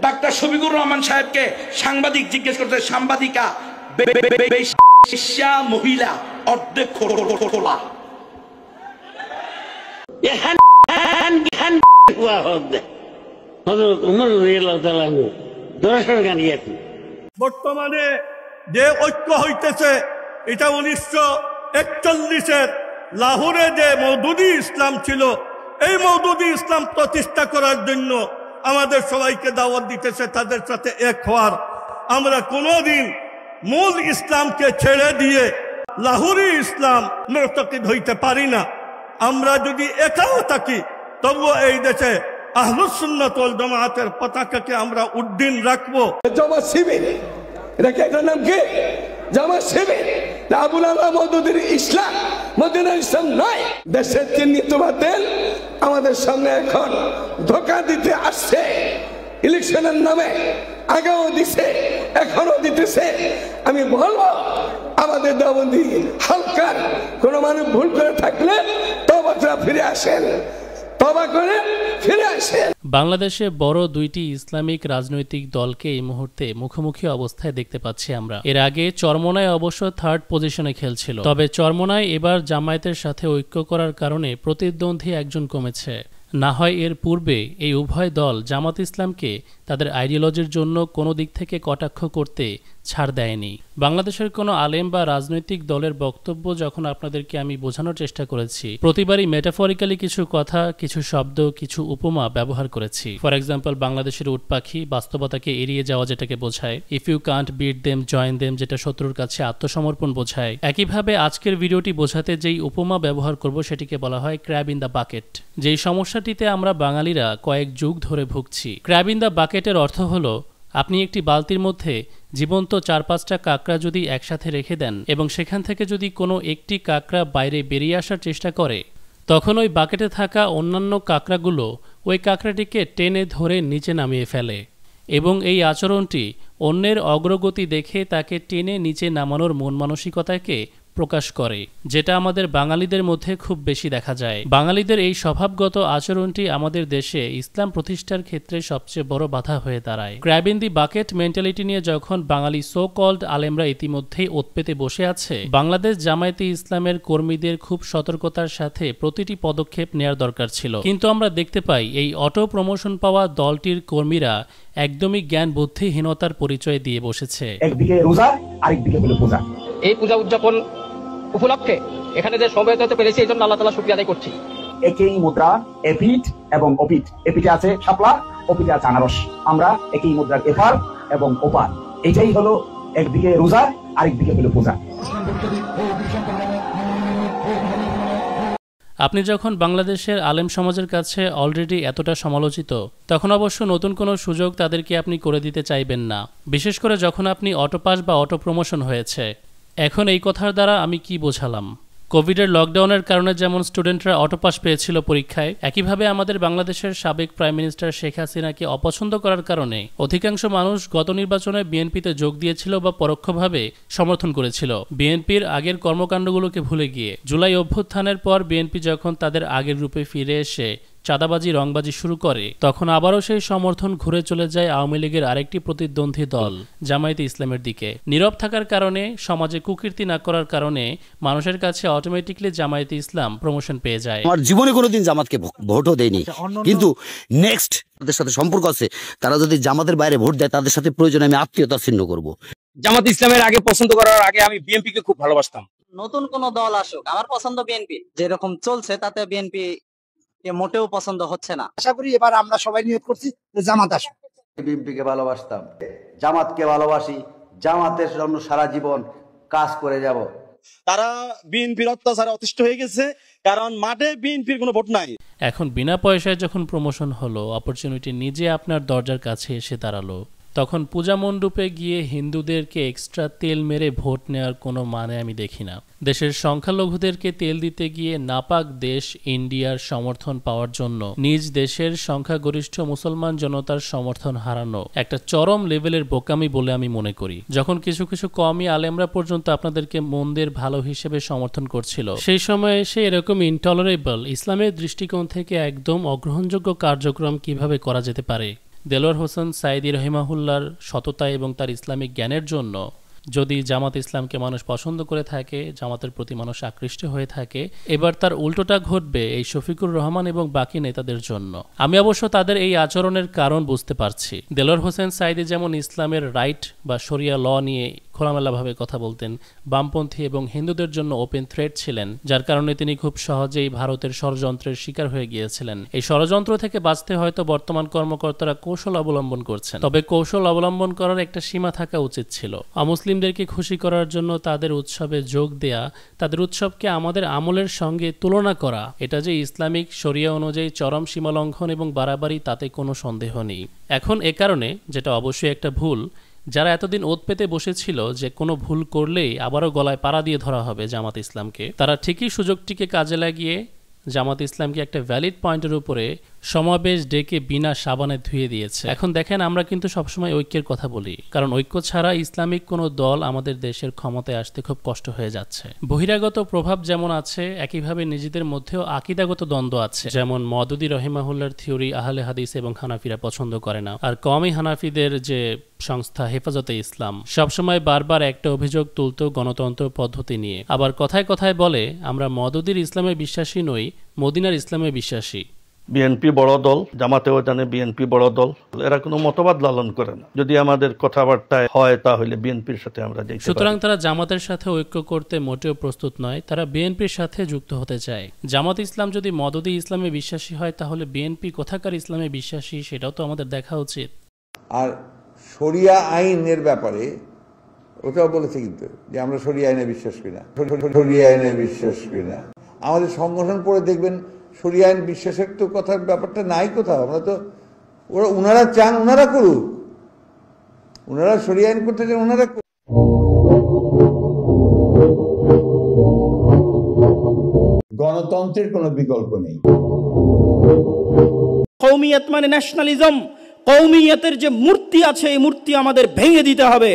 Doctor Shafiqur Rahman সাহেবকে সাংবাদিক জিজ্ঞেস করতে, সাংবাদিকা মহিলা অর্ধেক খোলা। বর্তমানে যে ঐক্য হইতেছে এটা 1941 লাহোরে যে মওদুদি ইসলাম ছিল, এই মওদুদি ইসলাম প্রতিষ্ঠা করার জন্য আমাদের সবাইকে দাওয়াত দিতেছে তাদের সাথে এক হওয়ার। আমরা কোনোদিন মূল ইসলামকে ছেড়ে দিয়ে লাহোরি ইসলাম মুতাকিদ হইতে পারি না। আমরা যদি একাও থাকি তবুও এই দেশে আহলুস সুন্নাত ওয়াল জামাতের পতাকাকে আমরা উড্ডীন রাখবো। জামাত শিবির, এটার নাম কি? জামাত শিবির। আবুল আলা মওদুদির ইসলাম মদিনার ইসলাম নয়। দেশের চিহ্নিত বাতিল আমাদের সামনে এখন ধোঁকা দিতে আসছে। ইলেকশনের নামে আগেও দিছে, এখনো দিতেছে। আমি বলবো আমাদের দাবন্দি হালকার কোন মানুষ ভুল করে থাকলে তওবা করে ফিরে আসেন, তওবা করে ফিরে আসেন। বাংলাদেশে বড় দুইটি ইসলামিক রাজনৈতিক দলকে এই মুহূর্তে মুখোমুখি অবস্থায় দেখতে পাচ্ছি আমরা। এর আগে চরমোনাই অবশ্য থার্ড পজিশনে খেলছিল, তবে চরমোনাই এবার জামায়াতের সাথে ঐক্য করার কারণে প্রতিদ্বন্দ্বী একজন কমেছে। না হয় এর পূর্বে এই উভয় দল জামাত ইসলামকে তাদের আইডিওলজির জন্য কোনো দিক থেকে কটাক্ষ করতে ছাড় দেয়নি। বাংলাদেশের কোনো আলেম বা রাজনৈতিক দলের বক্তব্য যখন আপনাদেরকে আমি বোঝানোর চেষ্টা করেছি, প্রতিবারই মেটাফরিক্যালি কিছু কথা, কিছু শব্দ, কিছু উপমা ব্যবহার করেছি। ফর এক্সাম্পল, বাংলাদেশের উট পাখি বাস্তবতাকে এড়িয়ে যাওয়া যেটাকে বোঝায়, if you can't beat them join them যেটা শত্রুর কাছে আত্মসমর্পণ বোঝায়। একইভাবে আজকের ভিডিওটি বোঝাতে যেই উপমা ব্যবহার করব সেটিকে বলা হয় ক্র্যাব ইন দ্য বাকেট। যেই সমস্যাটিতে আমরা বাঙালিরা কয়েক যুগ ধরে ভুগছি। ক্র্যাব ইন দ্য বাকেটের অর্থ হলো, আপনি একটি বালতির মধ্যে জীবন্ত 4-5টা কাঁকড়া যদি একসাথে রেখে দেন এবং সেখান থেকে যদি কোনো একটি কাঁকড়া বাইরে বেরিয়ে আসার চেষ্টা করে, তখন ওই বাকেটে থাকা অন্যান্য কাঁকড়াগুলো ওই কাঁকড়াটিকে টেনে ধরে নিচে নামিয়ে ফেলে এবং এই আচরণটি অন্যের অগ্রগতি দেখে তাকে টেনে নিচে নামানোর মন মানসিকতাকে প্রকাশ করে, যেটা আমাদের বাঙালিদের মধ্যে খুব বেশি দেখা যায়। বাঙালিদের এই স্বভাবগত আচরণটি আমাদের দেশে ইসলাম প্রতিষ্ঠার ক্ষেত্রে সবচেয়ে বড় বাধা হয়ে দাঁড়ায়। Crab in the bucket mentality নিয়ে যখন বাঙালি সো কল্ড আলেমরা ইতিমধ্যেই ওত পেতে বসে আছে, বাংলাদেশ জামায়াতে ইসলামের কর্মীদের খুব সতর্কতার সাথে প্রতিটি পদক্ষেপ নেওয়ার দরকার ছিল। কিন্তু আমরা দেখতে পাই এই অটো প্রমোশন পাওয়া দলটির কর্মীরা একদমই জ্ঞান বুদ্ধিহীনতার পরিচয় দিয়ে বসেছে। একদিকে রোজা, আরেকদিকে হলো পূজা। এই পূজা উদযাপন উপলক্ষে এখানে যে সমবেত হতে পেরেছি এই জন্য আল্লাহ তাআলা শুকরিয়া আদায় করছি। একই মুদ্রা এপিট এবং ওপিট। এপিটে আছে শাপলা, ওপিটে আছে আনারস। আমরা একই মুদ্রার এপার এবং ওপার। এটাই হলো একদিকে রোজা, আরেকদিকে হলো পূজা। আপনি যখন বাংলাদেশের আলেম সমাজের কাছে অলরেডি এতটা সমালোচিত, তখন অবশ্য নতুন কোনো সুযোগ তাদেরকে আপনি করে দিতে চাইবেন না, বিশেষ করে যখন আপনি অটোপাস বা অটো প্রমোশন হয়েছে। এখন এই কথার দ্বারা আমি কি বোঝালাম? কোভিডের লকডাউনের কারণে যেমন স্টুডেন্টরা অটোপাস পেয়েছিল পরীক্ষায়, একইভাবে আমাদের বাংলাদেশের সাবেক প্রাইম মিনিস্টার শেখ হাসিনাকে অপছন্দ করার কারণে অধিকাংশ মানুষ গত নির্বাচনে বিএনপিতে যোগ দিয়েছিল বা পরোক্ষভাবে সমর্থন করেছিল, বিএনপির আগের কর্মকাণ্ডগুলোকে ভুলে গিয়ে। জুলাই অভ্যুত্থানের পর বিএনপি যখন তাদের আগের রূপে ফিরে এসে চাঁদাবাজি, রংবাজি শুরু করে, তখন আবারও সেই সমর্থন ঘুরে চলে যায় আওয়ামী লীগের আরেকটি প্রতিদ্বন্দ্বী দল জামায়াতে ইসলামের দিকে। নীরব থাকার কারণে, সমাজে কুকীর্তি না করার কারণে মানুষের কাছে অটোমেটিকলি জামায়াতে ইসলাম প্রমোশন পেয়ে যায়। আমার জীবনে কোনোদিন জামাতকে ভোটও দেয়নি, কিন্তু নেক্সট তাদের সাথে সম্পর্ক আছে, তারা যদি জামাতের বাইরে ভোট দেয় তাদের সাথে প্রয়োজনে আমি আত্মীয়তা ছিন্ন করব। জামাত ইসলামের আগে পছন্দ করার আগে আমি বিএনপি কে খুব ভালোবাসতাম। নতুন কোন দল আসুক, আমার পছন্দ বিএনপি। যেরকম চলছে তাতে বিএনপি মোটেও পছন্দ হচ্ছে না। আশা করি এবার আমরা সবাই নিয়ত করছি যে জামাত আসুক। বিএনপিকে ভালোবাসতাম, জামাতকে ভালোবাসি, জামাতের জন্য সারা জীবন কাজ করে যাব। তারা বিএনপির অত্যাচারে অতিষ্ঠ হয়ে গেছে, কারণ মাঠে বিএনপির কোনো ভোট নাই। এখন বিনা পয়সায় যখন প্রমোশন হলো, অপরচুনিটি নিজে আপনার দরজার কাছে এসে দাঁড়ালো, তখন পূজা মণ্ডপে গিয়ে হিন্দুদেরকে এক্সট্রা তেল মেরে ভোট নেওয়ার কোনো মানে আমি দেখি না। দেশের সংখ্যালঘুদেরকে তেল দিতে গিয়ে নাপাক দেশ ইন্ডিয়ার সমর্থন পাওয়ার জন্য নিজ দেশের সংখ্যাগরিষ্ঠ মুসলমান জনতার সমর্থন হারানো একটা চরম লেভেলের বোকামি বলে আমি মনে করি। যখন কিছু কিছু কমই আলেমরা পর্যন্ত আপনাদেরকে মন্দের ভালো হিসেবে সমর্থন করছিল, সেই সময়ে এসে এরকম ইনটলারেবল ইসলামের দৃষ্টিকোণ থেকে একদম অগ্রহণযোগ্য কার্যক্রম কিভাবে করা যেতে পারে? দেলোয়ার হোসেন সাঈদী রহিমাহুল্লাহর সততা এবং তার ইসলামিক জ্ঞানের জন্য যদি জামাত ইসলামকে মানুষ পছন্দ করে থাকে, জামাতের প্রতি মানুষ আকৃষ্ট হয়ে থাকে, এবার তার উল্টোটা ঘটবে এই শফিকুর রহমান এবং বাকি নেতাদের জন্য। আমি অবশ্য তাদের এই আচরণের কারণ বুঝতে পারছি। দেলোয়ার হোসেন সাঈদী যেমন ইসলামের রাইট বা শরিয়া ল নিয়ে খোলামেলাভাবে কথা বলতেন, বামপন্থী এবং হিন্দুদের জন্য ওপেন থ্রেট ছিলেন, যার কারণে তিনি খুব সহজেই ভারতের ষড়যন্ত্রের শিকার হয়ে গিয়েছিলেন। এই ষড়যন্ত্র থেকে বাঁচতে হয়তো বর্তমান কর্মকর্তারা কৌশল অবলম্বন করছেন, তবে কৌশল অবলম্বন করার একটা সীমা থাকা উচিত ছিল। অমুসলিমদেরকে খুশি করার জন্য তাদের উৎসবে যোগ দেয়া, তাদের উৎসবকে আমাদের আমলের সঙ্গে তুলনা করা, এটা যে ইসলামিক শরিয়া অনুযায়ী চরম সীমালঙ্ঘন এবং বাড়াবাড়ি, তাতে কোনো সন্দেহ নেই। এখন এ কারণে, যেটা অবশ্যই একটা ভুল, যারা এতদিন ওত পেতে বসেছিল যে কোনো ভুল করলেই আবারও গলায় পাড়া দিয়ে ধরা হবে জামাত ইসলামকে, তারা ঠিকই সুযোগটিকে কাজে লাগিয়ে জামাত ইসলামকে একটা ভ্যালিড পয়েন্টের উপরে সমাবেশ ডেকে বিনা সাবানে ধুয়ে দিয়েছে। এখন দেখেন, আমরা কিন্তু সবসময় ঐক্যের কথা বলি, কারণ ঐক্য ছাড়া ইসলামিক কোনো দল আমাদের দেশের ক্ষমতায় আসতে খুব কষ্ট হয়ে যাচ্ছে। বহিরাগত প্রভাব যেমন আছে, একইভাবে নিজেদের মধ্যেও আকীদাগত দ্বন্দ্ব আছে। যেমন মওদুদী রহিমাহুল্লাহর থিওরি আহলে হাদিস এবং হানাফিরা পছন্দ করে না, আর কওমি হানাফিদের যে সংস্থা হেফাজতে ইসলাম সবসময় বারবার একটা অভিযোগ তুলত গণতন্ত্র পদ্ধতি নিয়ে। আবার কথায় কথায় বলে আমরা মওদুদীর ইসলামে বিশ্বাসী নই, মদিনার ইসলামে বিশ্বাসী। বিএনপি বড় দল, জামাতেও জানে বিএনপি বড় দল, এরা কোনো মতবাদ লালন করে না। যদি আমাদের কথাবার্তায় হয় তাহলে বিএনপির সাথে আমরা যাই। সুতরাং তারা জামাতের সাথে ঐক্য করতে মোটেও প্রস্তুত নয়, তারা বিএনপির সাথে যুক্ত হতে চায়। জামাত ইসলাম যদি মওদুদী ইসলামে বিশ্বাসী হয়, তাহলে বিএনপি কোথাকার ইসলামে বিশ্বাসী সেটাও তো আমাদের দেখা উচিত। আর শরিয়া আইনের ব্যাপারে ওটাও বলেছে কিন্তু যে আমরা শরিয়া আইনে বিশ্বাস করি না, শরিয়া আইনে বিশ্বাস করি না। আমাদের সংগঠন পড়ে দেখবেন শরিয়া আইন বিশ্বাসের তো কথার ব্যাপারটা নাই কোথাও। আমরা তো ওনারা চান ওনারা করুক, ওনারা শরিয়া আইন করতে চান ওনারা। গণতন্ত্রের কোনো বিকল্প নেই। কওমিয়ত মানে ন্যাশনালিজম। কওমিয়তের যে মূর্তি আছে এই মূর্তি আমাদের ভেঙে দিতে হবে।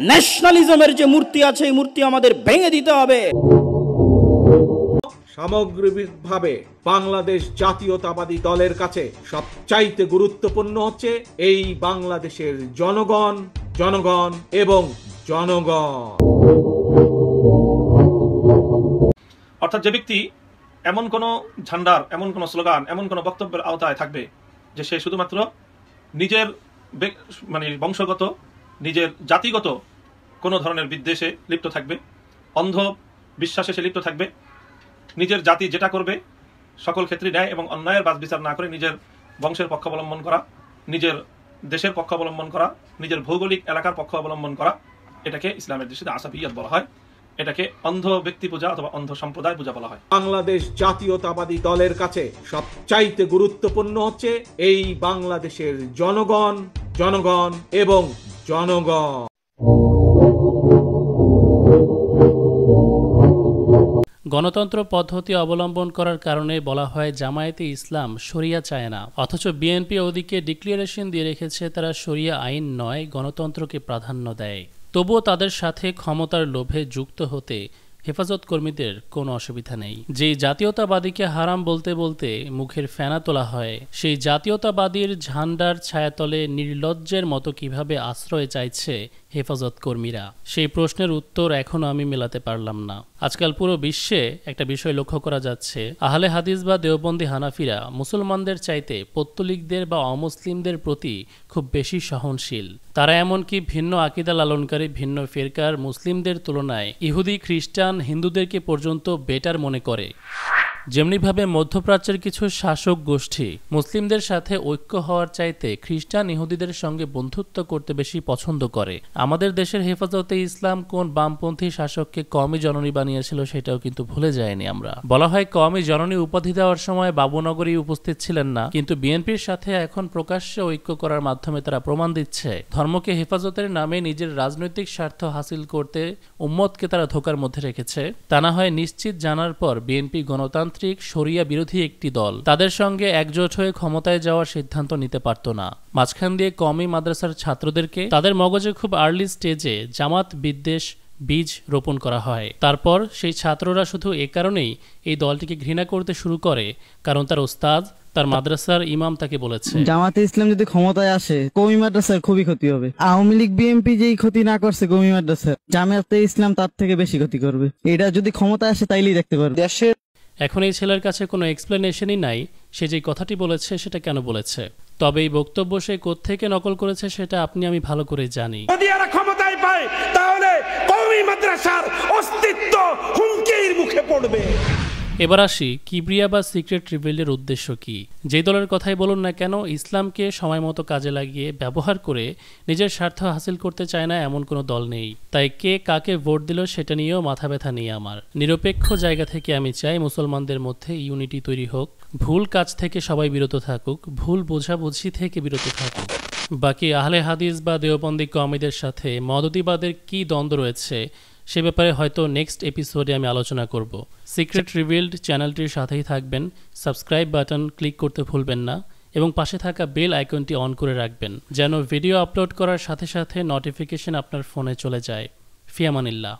ন্যাশনালিজমের যে মূর্তি আছে এই মূর্তি আমাদের ভেঙে দিতে হবে। সামগ্রিকভাবে বাংলাদেশ জাতীয়তাবাদী দলের কাছে সবচাইতে গুরুত্বপূর্ণ হচ্ছে এই বাংলাদেশের জনগণ, জনগণ এবং জনগণ। অর্থাৎ যে ব্যক্তি এমন কোন ঝান্ডার, এমন কোন স্লোগান, এমন কোন বক্তব্যের আওতায় থাকবে যে সে শুধুমাত্র নিজের মানে বংশগত, নিজের জাতিগত কোনো ধরনের বিদ্বেষে লিপ্ত থাকবে, অন্ধ বিশ্বাসে সে লিপ্ত থাকবে, নিজের জাতি যেটা করবে সকল ক্ষেত্রে ন্যায় এবং অন্যায়ের বাছ বিচার না করে নিজের বংশের পক্ষ অবলম্বন করা, নিজের দেশের পক্ষ অবলম্বন করা, নিজের ভৌগোলিক এলাকার পক্ষ অবলম্বন করা, এটাকে ইসলামের দৃষ্টিতে আসাবিয়ত বলা হয়। এটাকে অন্ধ ব্যক্তি পূজা অথবা অন্ধ সম্প্রদায় পূজা বলা হয়। বাংলাদেশ জাতীয়তাবাদী দলের কাছে সবচাইতে গুরুত্বপূর্ণ হচ্ছে এই বাংলাদেশের জনগণ, জনগণ এবং জনগণ। গণতন্ত্র পদ্ধতি অবলম্বন করার কারণে বলা হয় জামায়াতে ইসলাম শরিয়া চায় না, অথচ বিএনপি ওদিকে ডিক্লারেশন দিয়ে রেখেছে তারা শরিয়া আইন নয় গণতন্ত্রকে প্রাধান্য দেয়। তবুও তাদের সাথে ক্ষমতার লোভে যুক্ত হতে হেফাজত কর্মীদের কোনো অসুবিধা নেই। যেই জাতীয়তাবাদীকে হারাম বলতে বলতে মুখের ফেনা তোলা হয়, সেই জাতীয়তাবাদীর ঝান্ডার ছায়াতলে নির্লজ্জের মতো কিভাবে আশ্রয় চাইছে হেফাজত কর্মীরা, সেই প্রশ্নের উত্তর এখনো আমি মেলাতে পারলাম না। আজকাল পুরো বিশ্বে একটা বিষয় লক্ষ্য করা যাচ্ছে, আহলে হাদিস বা দেওবন্দি হানাফিরা মুসলমানদের চাইতে পৌত্তলিকদের বা অমুসলিমদের প্রতি খুব বেশি সহনশীল। তারা এমনকি ভিন্ন আকীদা লালনকারী ভিন্ন ফিরকার মুসলিমদের তুলনায় ইহুদি, খ্রিস্টান, হিন্দুদেরকে পর্যন্ত বেটার মনে করে। যেমনিভাবে মধ্যপ্রাচ্যের কিছু শাসক গোষ্ঠী মুসলিমদের সাথে ঐক্য হওয়ার চাইতে খ্রিস্টান, ইহুদিদের সঙ্গে বন্ধুত্ব করতে বেশি পছন্দ করে। আমাদের দেশের হেফাজতে ইসলাম কোন বামপন্থী শাসককে কওমি জননী বানিয়েছিল সেটাও কিন্তু ভুলে যায়নি আমরা। বলা হয় কওমি জননী উপাধি দেওয়ার সময় বাবুনগরী উপস্থিত ছিলেন না, কিন্তু বিএনপির সাথে এখন প্রকাশ্যে ঐক্য করার মাধ্যমে তারা প্রমাণ দিচ্ছে ধর্মকে হেফাজতের নামে নিজের রাজনৈতিক স্বার্থ হাসিল করতে উম্মতকে তারা ধোকার মধ্যে রেখেছে। তা না হয় নিশ্চিত জানার পর বিএনপি গণতান্ত্রিক শরিয়া বিরোধী একটি দল, তাদের সঙ্গে একজোট হয়ে ক্ষমতায় যাওয়ার সিদ্ধান্ত নিতে পারত না। মাঝখান দিয়ে কওমি মাদ্রাসার ছাত্রদেরকে তাদের মগজে খুব আর্লি স্টেজে জামাত বিদ্বেষ বীজ রোপণ করা হয়। তারপর সেই ছাত্ররা শুধু এ কারণেই এই দলটিকে ঘৃণা করতে শুরু করে কারণ তার ওস্তাদ, তার মাদ্রাসার ইমাম তাকে বলেছে জামাতে ইসলাম যদি ক্ষমতায় আসে কওমি মাদ্রাসার খুবই ক্ষতি হবে। আওয়ামী লীগ বিএনপি যেই ক্ষতি না করছে কওমি মাদ্রাসার, জামাতে ইসলাম তার থেকে বেশি ক্ষতি করবে। এটা যদি ক্ষমতায় আসে তাইলেই দেখতে পারবে। দেশের এখন এই ছেলের কাছে কোনো এক্সপ্লেনেশনই নাই সে যে কথাটি বলেছে সেটা কেন বলেছে। তবে এই বক্তব্য সে কোত্থেকে নকল করেছে সেটা আপনি আমি ভালো করে জানি। যদি এরা ক্ষমতায় পায় তাহলে কওমি মাদ্রাসার অস্তিত্ব হুমকির মুখে পড়বে। এবার আসি কিবরিয়া বা সিক্রেট রিভিলের উদ্দেশ্য কি। যে দলের কথাই বলুন না কেন, ইসলামকে সময় মতো কাজে লাগিয়ে ব্যবহার করে নিজের স্বার্থ হাসিল করতে চায় না এমন কোনো দল নেই। তাই কে কাকে ভোট দিল সেটা নিয়েও মাথা ব্যথা নেই আমার। নিরপেক্ষ জায়গা থেকে আমি চাই মুসলমানদের মধ্যে ইউনিটি তৈরি হোক, ভুল কাজ থেকে সবাই বিরত থাকুক, ভুল বোঝাবুঝি থেকে বিরত থাকুক। বাকি আহলে হাদিস বা দেওবন্দি কওমিদের সাথে মওদুদিবাদের কি দ্বন্দ্ব রয়েছে সে ব্যাপারে হয়তো নেক্সট এপিসোডে আমি আলোচনা করব। সিক্রেট রিভিলড চ্যানেলটির সাথেই থাকবেন, সাবস্ক্রাইব বাটন ক্লিক করতে ভুলবেন না এবং পাশে থাকা বেল আইকনটি অন করে রাখবেন যেন ভিডিও আপলোড করার সাথে সাথে নোটিফিকেশন আপনার ফোনে চলে যায়। ফি আমানিল্লাহ।